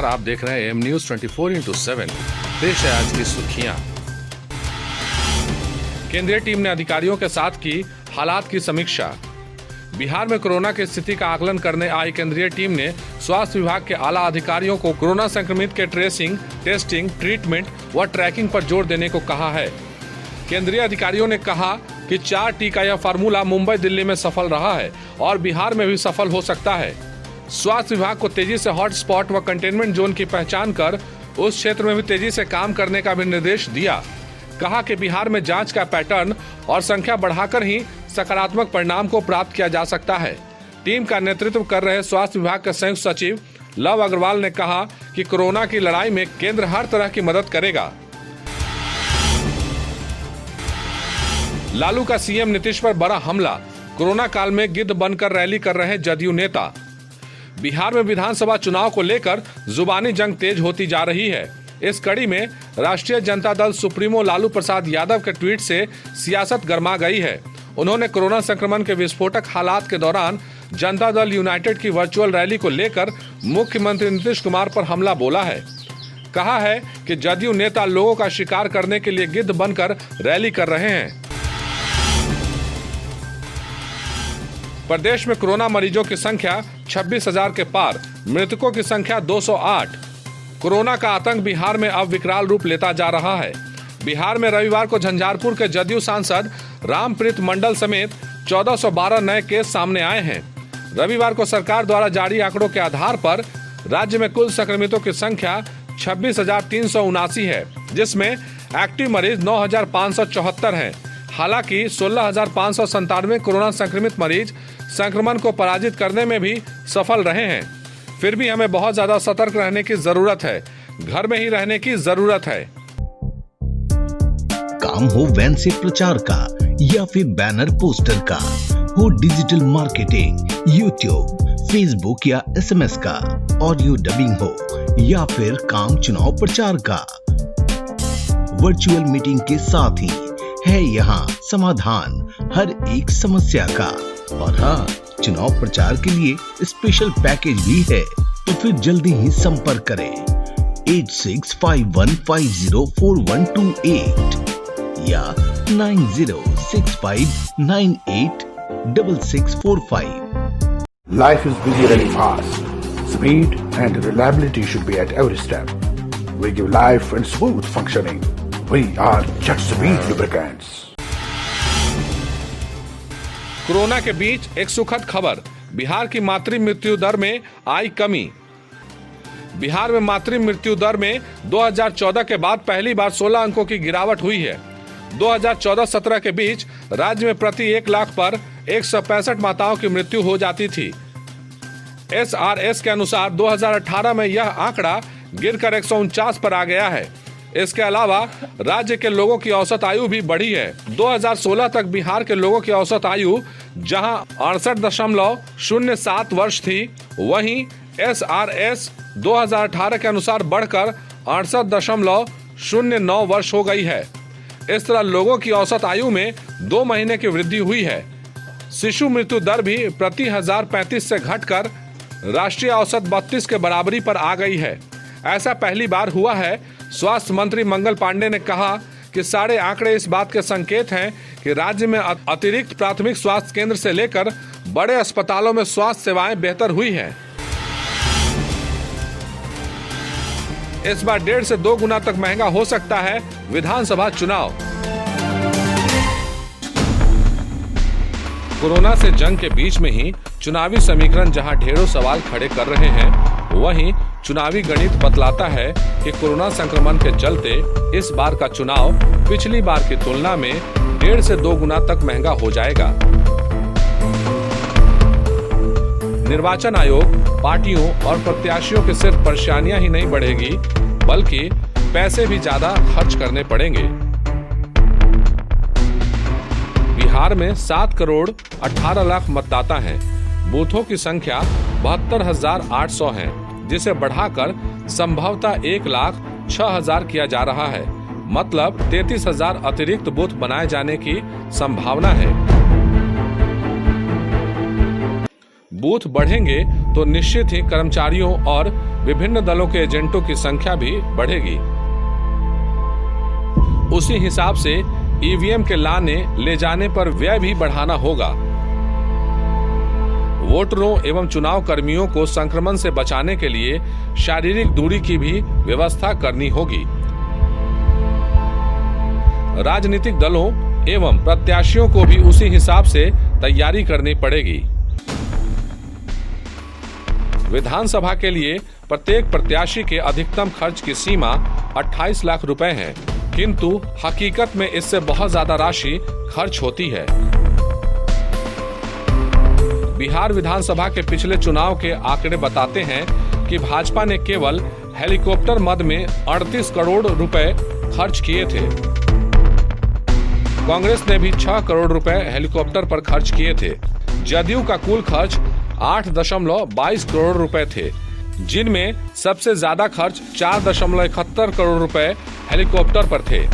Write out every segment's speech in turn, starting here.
नमस्कार, आप देख रहे हैं एम न्यूज 24/7। पेश है आज की सुर्खियां। केंद्रीय टीम ने अधिकारियों के साथ की हालात की समीक्षा। बिहार में कोरोना की स्थिति का आकलन करने आई केंद्रीय टीम ने स्वास्थ्य विभाग के आला अधिकारियों को कोरोना संक्रमित के ट्रेसिंग, टेस्टिंग, ट्रीटमेंट व ट्रैकिंग पर जोर देने को कहा है। केंद्रीय अधिकारियों ने कहा कि 4 T का यह फार्मूला मुंबई, दिल्ली में सफल रहा है और बिहार में भी सफल हो सकता है। स्वास्थ्य विभाग को तेजी से हॉटस्पॉट व कंटेनमेंट जोन की पहचान कर उस क्षेत्र में भी तेजी से काम करने का भी निर्देश दिया। कहा कि बिहार में जांच का पैटर्न और संख्या बढ़ाकर ही सकारात्मक परिणाम को प्राप्त किया जा सकता है। टीम का नेतृत्व कर रहे स्वास्थ्य विभाग के संयुक्त सचिव लव अग्रवाल ने कहा कि कोरोना की लड़ाई में केंद्र हर तरह की मदद करेगा। लालू का सीएम नीतीश पर बड़ा हमला। कोरोना काल में गिद्ध बनकर रैली कर रहे जदयू नेता। बिहार में विधानसभा चुनाव को लेकर जुबानी जंग तेज होती जा रही है। इस कड़ी में राष्ट्रीय जनता दल सुप्रीमो लालू प्रसाद यादव के ट्वीट से सियासत गर्मा गई है। उन्होंने कोरोना संक्रमण के विस्फोटक हालात के दौरान जनता दल यूनाइटेड की वर्चुअल रैली को लेकर मुख्यमंत्री नीतीश कुमार पर हमला बोला है। कहा है कि जदयू नेता लोगों का शिकार करने के लिए गिद्ध बनकर रैली कर रहे हैं। प्रदेश में कोरोना मरीजों की संख्या 26,000 के पार, मृतकों की संख्या 208। कोरोना का आतंक बिहार में अब विकराल रूप लेता जा रहा है। बिहार में रविवार को झंझारपुर के जदयू सांसद रामप्रीत मंडल समेत 1412 नए केस सामने आए हैं। रविवार को सरकार द्वारा जारी आंकड़ों के आधार पर राज्य में कुल संक्रमितों की संख्या 26,379 है, जिसमें एक्टिव मरीज 9,574 हैं। हालांकि 16,597 कोरोना संक्रमित मरीज संक्रमण को पराजित करने में भी सफल रहे हैं। फिर भी हमें बहुत ज्यादा सतर्क रहने की जरूरत है। घर में ही रहने की जरूरत है। काम हो वैन से प्रचार का या फिर बैनर पोस्टर का, हो डिजिटल मार्केटिंग, यूट्यूब, फेसबुक या SMS का, ऑडियो डबिंग हो या फिर काम चुनाव प्रचार का, वर्चुअल मीटिंग के साथ ही है यहाँ समाधान हर एक समस्या का। और हाँ, चुनाव प्रचार के लिए स्पेशल पैकेज भी है, तो फिर जल्दी ही संपर्क करें 8651504128 या 9065986645। Life is busy running fast. Speed and reliability should be at every step. We give life and smooth functioning. We are Jet Speed Lubricants. Corona के बीच एक सुखद खबर। बिहार की मातृ मृत्यु दर में आई कमी। बिहार में मातृ मृत्यु दर में 2014 के बाद पहली बार 16 अंकों की गिरावट हुई है। 2014-17 के बीच राज्य में प्रति 1 लाख पर 165 माताओं की मृत्यु हो जाती थी। SRS के अनुसार 2018 में यह आंकड़ा गिरकर 149 पर आ गया है। इसके अलावा राज्य के लोगों की औसत आयु भी बढ़ी है। 2016 तक बिहार के लोगों की औसत आयु जहां 68.07 वर्ष थी, वहीं SRS 2018 के अनुसार बढ़कर 68.09 वर्ष हो गई है। इस तरह लोगों की औसत आयु में 2 महीने की वृद्धि हुई है। शिशु मृत्यु दर भी प्रति 1035 से घटकर राष्ट्रीय औसत 32 के बराबरी पर आ गई है। ऐसा पहली बार हुआ है। स्वास्थ्य मंत्री मंगल पांडे ने कहा कि सारे आंकड़े इस बात के संकेत हैं कि राज्य में अतिरिक्त प्राथमिक स्वास्थ्य केंद्र से लेकर बड़े अस्पतालों में स्वास्थ्य सेवाएं बेहतर हुई हैं। इस बार 1.5 से 2 गुना तक महंगा हो सकता है विधानसभा चुनाव। कोरोना से जंग के बीच में ही चुनावी समीकरण जहां ढेरों सवाल खड़े कर रहे हैं, वहीं चुनावी गणित बतलाता है कि कोरोना संक्रमण के चलते इस बार का चुनाव पिछली बार की तुलना में 1.5 से 2 गुना तक महंगा हो जाएगा। निर्वाचन आयोग पार्टियों और प्रत्याशियों के सिर्फ परेशानियां ही नहीं बढ़ेगी, बल्कि पैसे भी ज्यादा खर्च करने पड़ेंगे। बिहार में 7 करोड़ 18 लाख मतदाता हैं। बूथों की संख्या 72,800 है, जिसे बढ़ाकर संभवतः 1,06,000 किया जा रहा है। मतलब 33,000 अतिरिक्त बूथ बनाए जाने की संभावना है। बूथ बढ़ेंगे तो निश्चित ही कर्मचारियों और विभिन्न दलों के एजेंटों की संख्या भी बढ़ेगी। उसी हिसाब से ईवीएम के लाने ले जाने पर व्यय भी बढ़ाना होगा। वोटरों एवं चुनाव कर्मियों को संक्रमण से बचाने के लिए शारीरिक दूरी की भी व्यवस्था करनी होगी। राजनीतिक दलों एवं प्रत्याशियों को भी उसी हिसाब से तैयारी करनी पड़ेगी। विधानसभा के लिए प्रत्येक प्रत्याशी के अधिकतम खर्च की सीमा 28 लाख रुपए है, किंतु हकीकत में इससे बहुत ज्यादा राशि खर्च होती है। बिहार विधानसभा के पिछले चुनाव के आंकड़े बताते हैं कि भाजपा ने केवल हेलीकॉप्टर मद में 38 करोड़ रुपए खर्च किए थे। कांग्रेस ने भी 6 करोड़ रुपए हेलीकॉप्टर पर खर्च किए थे। जदयू का कुल खर्च 8.22 करोड़ रुपए थे, जिनमें सबसे ज्यादा खर्च 4.71 करोड़ रुपए हेलीकॉप्टर पर थे।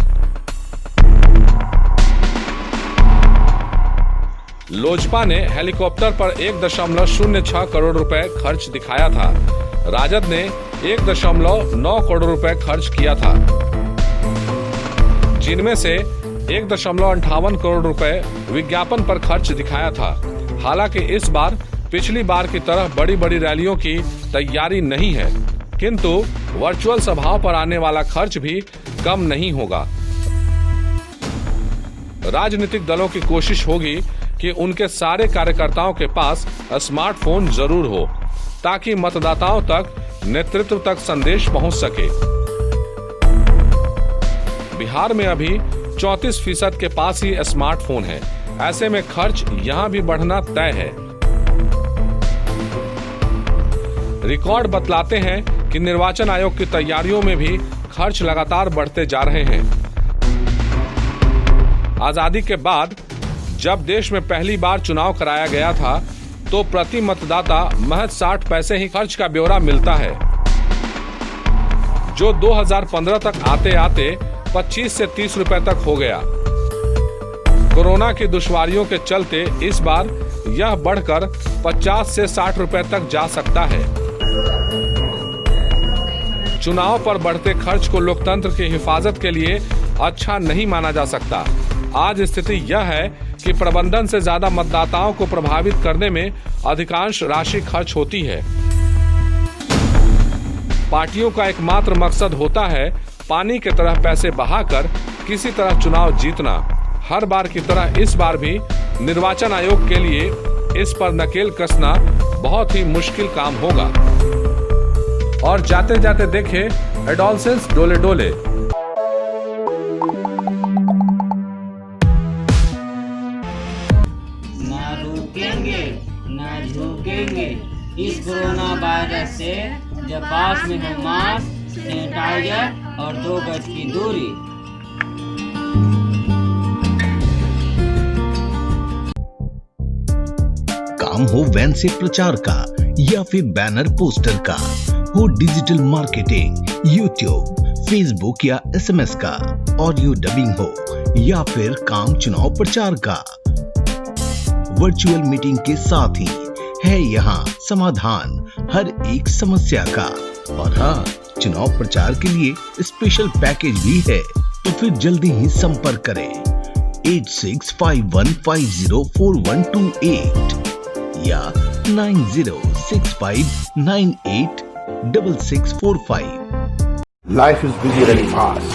लोजपा ने हेलीकॉप्टर पर 1.06 करोड़ रुपए खर्च दिखाया था। राजद ने 1.9 करोड़ रुपए खर्च किया था, जिनमें से 1.58 करोड़ रुपए विज्ञापन पर खर्च दिखाया था। हालांकि इस बार पिछली बार की तरह बड़ी बड़ी रैलियों की तैयारी नहीं है, किंतु वर्चुअल सभाओं पर आने वाला खर्च भी कम नहीं होगा। राजनीतिक दलों की कोशिश होगी कि उनके सारे कार्यकर्ताओं के पास स्मार्टफोन जरूर हो, ताकि मतदाताओं तक, नेतृत्व तक संदेश पहुंच सके। बिहार में अभी 34% के पास ही स्मार्टफोन है। ऐसे में खर्च यहां भी बढ़ना तय है। रिकॉर्ड बतलाते हैं कि निर्वाचन आयोग की तैयारियों में भी खर्च लगातार बढ़ते जा रहे हैं। आजादी के बाद जब देश में पहली बार चुनाव कराया गया था, तो प्रति मतदाता महज 60 पैसे ही खर्च का ब्यौरा मिलता है, जो 2015 तक आते आते 25 से 30 रुपए तक हो गया। कोरोना की दुश्वारियों के चलते इस बार यह बढ़कर 50 से 60 रुपए तक जा सकता है। चुनाव पर बढ़ते खर्च को लोकतंत्र की हिफाजत के लिए अच्छा नहीं माना जा सकता। आज स्थिति यह है कि प्रबंधन से ज्यादा मतदाताओं को प्रभावित करने में अधिकांश राशि खर्च होती है। पार्टियों का एकमात्र मकसद होता है पानी की तरह पैसे बहाकर किसी तरह चुनाव जीतना। हर बार की तरह इस बार भी निर्वाचन आयोग के लिए इस पर नकेल कसना बहुत ही मुश्किल काम होगा। और जाते जाते देखे एडोलसेंस डोले डोले। ना रुकेंगे ना झुकेंगे इस कोरोना वायरस से, जब पास में हो मास्क, सैनिटाइजर और 2 गज की दूरी। काम हो वैन से प्रचार का या फिर बैनर पोस्टर का, हो डिजिटल मार्केटिंग, यूट्यूब, फेसबुक या एसएमएस का, ऑडियो डबिंग हो या फिर काम चुनाव प्रचार का, वर्चुअल मीटिंग के साथ ही है यहाँ समाधान हर एक समस्या का। और हाँ, चुनाव प्रचार के लिए स्पेशल पैकेज भी है, तो फिर जल्दी ही संपर्क करें 8651504128 या 9065986645। Life is busy running fast.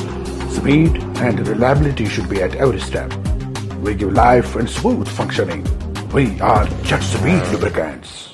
Speed and reliability should be at every step. We give life and smooth functioning. We are Jet Speed Lubricants.